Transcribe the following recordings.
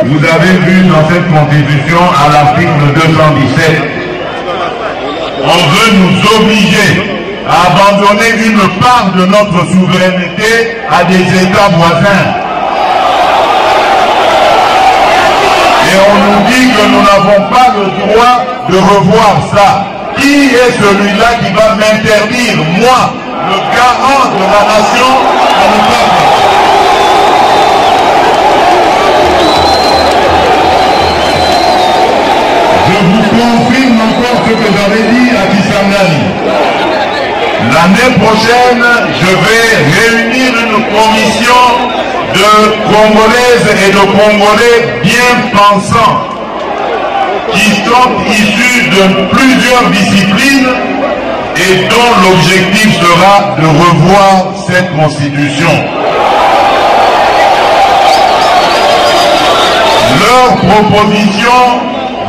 Vous avez vu dans cette constitution, à l'article 217, on veut nous obliger à abandonner une part de notre souveraineté à des États voisins. Et on nous dit que nous n'avons pas le droit de revoir ça. Qui est celui-là qui va m'interdire, moi, le garant de la nation, à ne pas faire? Je vous confirme encore ce que j'avais dit à Kisangani. L'année prochaine, je vais réunir une commission de Congolaises et de Congolais bien pensants qui sont issus de plusieurs disciplines et dont l'objectif sera de revoir cette constitution. Leurs propositions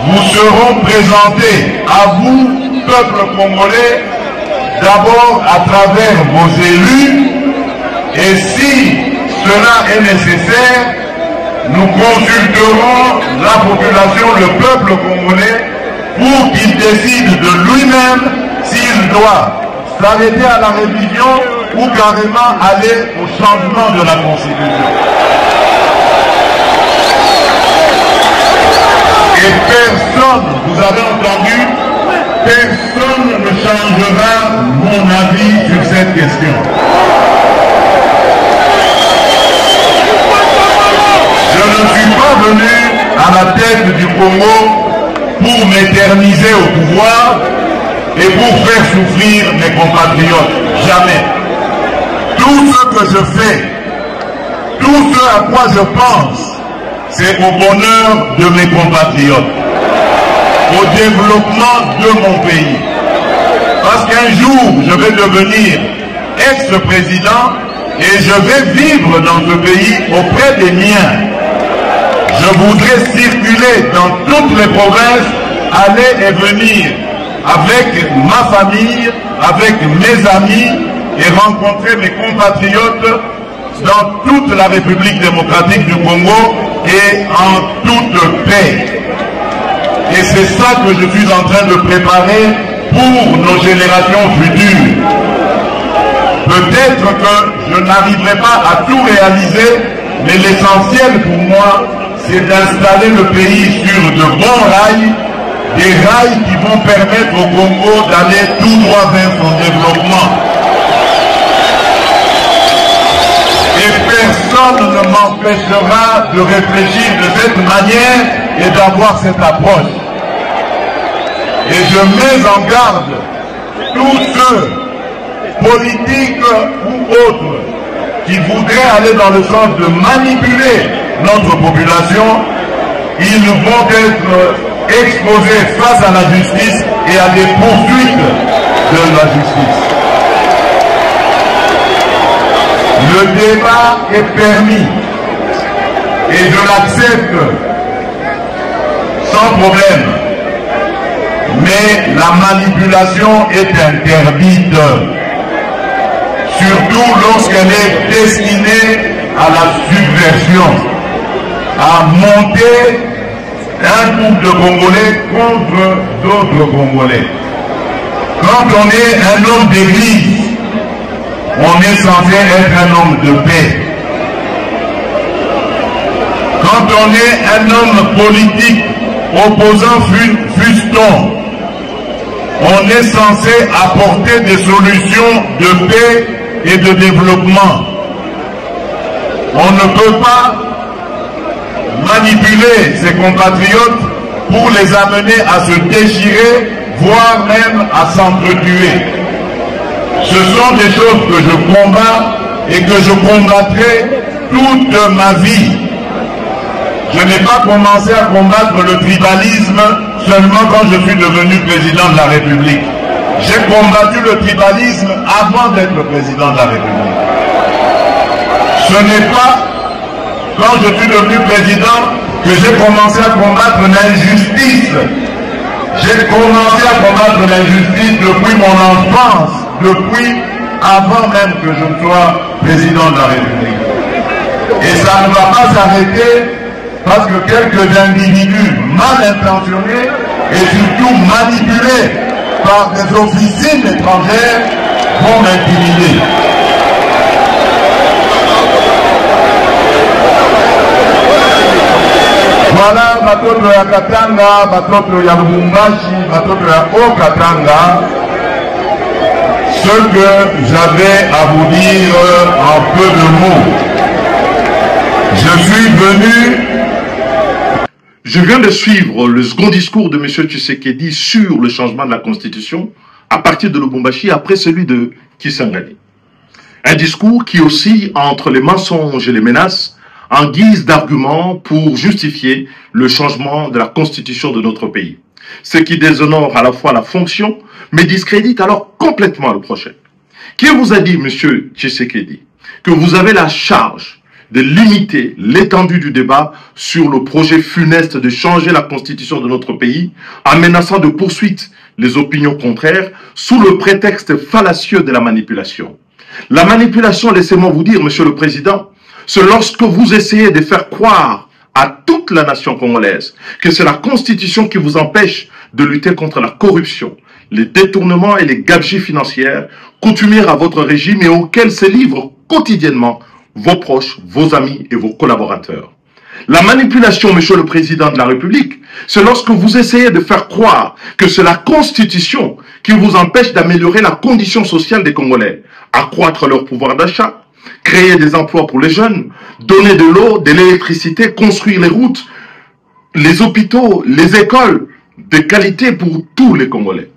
vous seront présentées à vous, peuple congolais, d'abord à travers vos élus, et si cela est nécessaire, nous consulterons la population, le peuple congolais, pour qu'il décide de lui-même s'il doit s'arrêter à la révision ou carrément aller au changement de la Constitution. Et personne, vous avez entendu, personne ne changera mon avis sur cette question. Je ne suis pas venu à la tête du Congo pour m'éterniser au pouvoir et pour faire souffrir mes compatriotes. Jamais. Tout ce que je fais, tout ce à quoi je pense, c'est au bonheur de mes compatriotes, au développement de mon pays. Parce qu'un jour, je vais devenir ex-président et je vais vivre dans ce pays auprès des miens. Je voudrais circuler dans toutes les provinces, aller et venir avec ma famille, avec mes amis et rencontrer mes compatriotes dans toute la République démocratique du Congo et en toute paix. Et c'est ça que je suis en train de préparer pour nos générations futures. Peut-être que je n'arriverai pas à tout réaliser, mais l'essentiel pour moi, c'est d'installer le pays sur de bons rails, des rails qui vont permettre au Congo d'aller tout droit vers son développement. Et personne ne m'empêchera de réfléchir de cette manière et d'avoir cette approche. Et je mets en garde tous ceux, politiques ou autres, qui voudraient aller dans le sens de manipuler notre population. Ils vont être exposés face à la justice et à des poursuites de la justice. Le débat est permis et je l'accepte sans problème. Mais la manipulation est interdite, surtout lorsqu'elle est destinée à la subversion, à monter un groupe de Congolais contre d'autres Congolais. Quand on est un homme d'église, on est censé être un homme de paix. Quand on est un homme politique, opposant fût-on, on est censé apporter des solutions de paix et de développement. On ne peut pas manipuler ses compatriotes pour les amener à se déchirer, voire même à s'entretuer. Ce sont des choses que je combats et que je combattrai toute ma vie. Je n'ai pas commencé à combattre le tribalisme seulement quand je suis devenu président de la République. J'ai combattu le tribalisme avant d'être président de la République. Ce n'est pas quand je suis devenu président que j'ai commencé à combattre l'injustice. J'ai commencé à combattre l'injustice depuis mon enfance, depuis avant même que je sois président de la République. Et ça ne va pas s'arrêter Parce que quelques individus mal intentionnés et surtout manipulés par des officines étrangères vont m'intimider. Voilà batoto ya Katanga, batoto ya Lubumbashi, batoto ya Haut-Katanga, ce que j'avais à vous dire en peu de mots. Je suis venu. Je viens de suivre le second discours de M. Tshisekedi sur le changement de la Constitution à partir de Lubumbashi après celui de Kisangani. Un discours qui oscille entre les mensonges et les menaces en guise d'argument pour justifier le changement de la Constitution de notre pays. Ce qui déshonore à la fois la fonction, mais discrédite alors complètement le projet. Qui vous a dit, M. Tshisekedi, que vous avez la charge de limiter l'étendue du débat sur le projet funeste de changer la Constitution de notre pays en menaçant de poursuite les opinions contraires sous le prétexte fallacieux de la manipulation? La manipulation, laissez-moi vous dire, Monsieur le Président, c'est lorsque vous essayez de faire croire à toute la nation congolaise que c'est la Constitution qui vous empêche de lutter contre la corruption, les détournements et les gabegies financières coutumières à votre régime et auxquels se livrent quotidiennement vos proches, vos amis et vos collaborateurs. La manipulation, Monsieur le Président de la République, c'est lorsque vous essayez de faire croire que c'est la Constitution qui vous empêche d'améliorer la condition sociale des Congolais, accroître leur pouvoir d'achat, créer des emplois pour les jeunes, donner de l'eau, de l'électricité, construire les routes, les hôpitaux, les écoles de qualité pour tous les Congolais.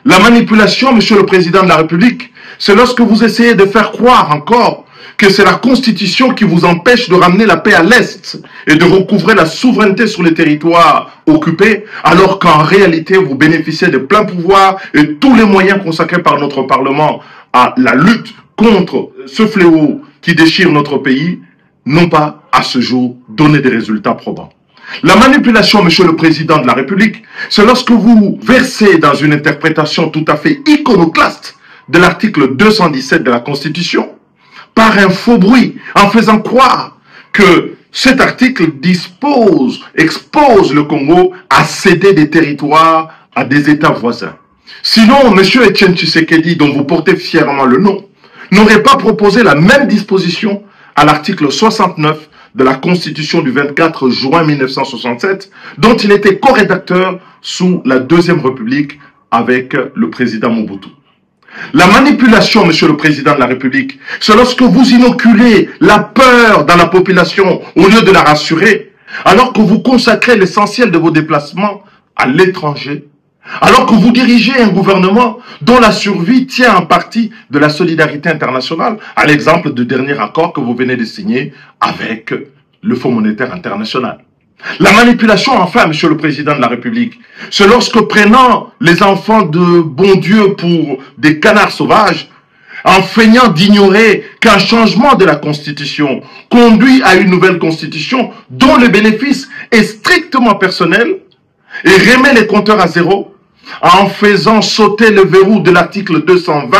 La manipulation, Monsieur le Président de la République, c'est lorsque vous essayez de faire croire encore que c'est la Constitution qui vous empêche de ramener la paix à l'Est et de recouvrer la souveraineté sur les territoires occupés, alors qu'en réalité, vous bénéficiez de plein pouvoir et tous les moyens consacrés par notre Parlement à la lutte contre ce fléau qui déchire notre pays, n'ont pas, à ce jour, donné des résultats probants. La manipulation, Monsieur le Président de la République, c'est lorsque vous versez dans une interprétation tout à fait iconoclaste de l'article 217 de la Constitution, par un faux bruit, en faisant croire que cet article expose le Congo à céder des territoires à des États voisins. Sinon, M. Etienne Tshisekedi, dont vous portez fièrement le nom, n'aurait pas proposé la même disposition à l'article 69 de la Constitution du 24 juin 1967, dont il était co-rédacteur sous la Deuxième République avec le président Mobutu. La manipulation, Monsieur le Président de la République, c'est lorsque vous inoculez la peur dans la population au lieu de la rassurer, alors que vous consacrez l'essentiel de vos déplacements à l'étranger, alors que vous dirigez un gouvernement dont la survie tient en partie de la solidarité internationale, à l'exemple du dernier accord que vous venez de signer avec le Fonds monétaire international. La manipulation, enfin, Monsieur le Président de la République, c'est lorsque prenant les enfants de bon Dieu pour des canards sauvages, en feignant d'ignorer qu'un changement de la Constitution conduit à une nouvelle Constitution dont le bénéfice est strictement personnel, et remet les compteurs à zéro, en faisant sauter le verrou de l'article 220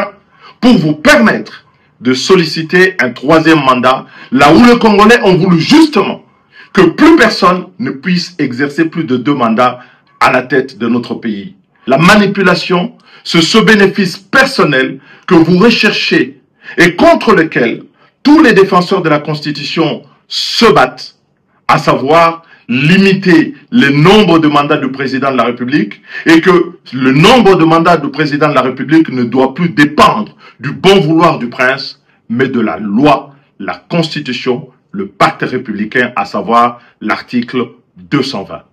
pour vous permettre de solliciter un troisième mandat, là où les Congolais ont voulu justement que plus personne ne puisse exercer plus de 2 mandats à la tête de notre pays. La manipulation, c'est ce bénéfice personnel que vous recherchez et contre lequel tous les défenseurs de la Constitution se battent, à savoir limiter le nombre de mandats du président de la République et que le nombre de mandats du président de la République ne doit plus dépendre du bon vouloir du prince, mais de la loi, la Constitution, le pacte républicain, à savoir l'article 220.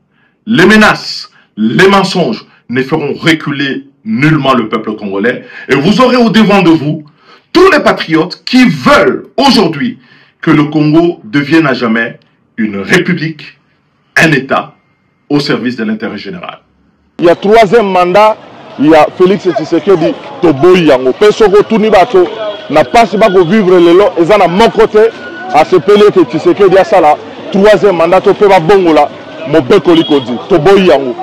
Les menaces, les mensonges ne feront reculer nullement le peuple congolais et vous aurez au devant de vous tous les patriotes qui veulent aujourd'hui que le Congo devienne à jamais une république, un État au service de l'intérêt général. Il y a 3e mandat, il y a Félix Tshisekedi Toboyi Yango. Pesoko Tuni Bato n'a pas si bako vivre le lot, et à mon côté, à ce pays que Tshisekedi a ça là, 3e mandat, to pe ba bongo la, mo beko likodi, Toboyi Yango.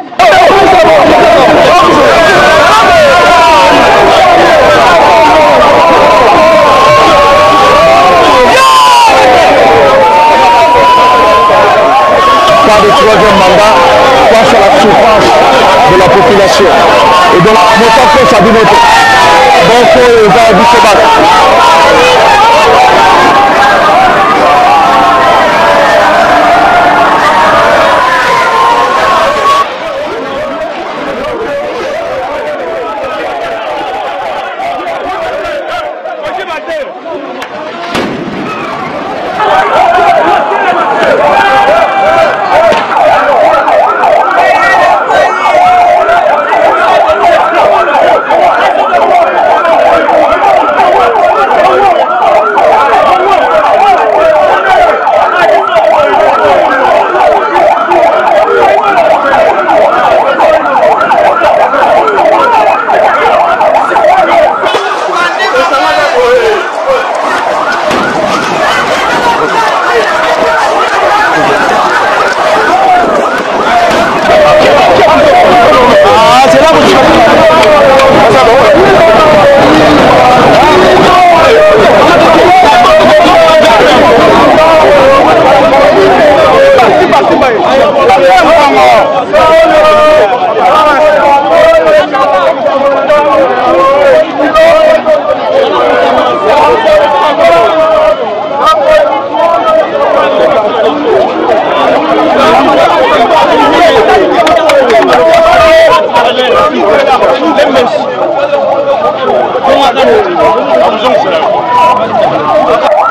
population. Et donc, mon temps fait ça d'une autre. Donc, ils ont envie de se battre. Vamos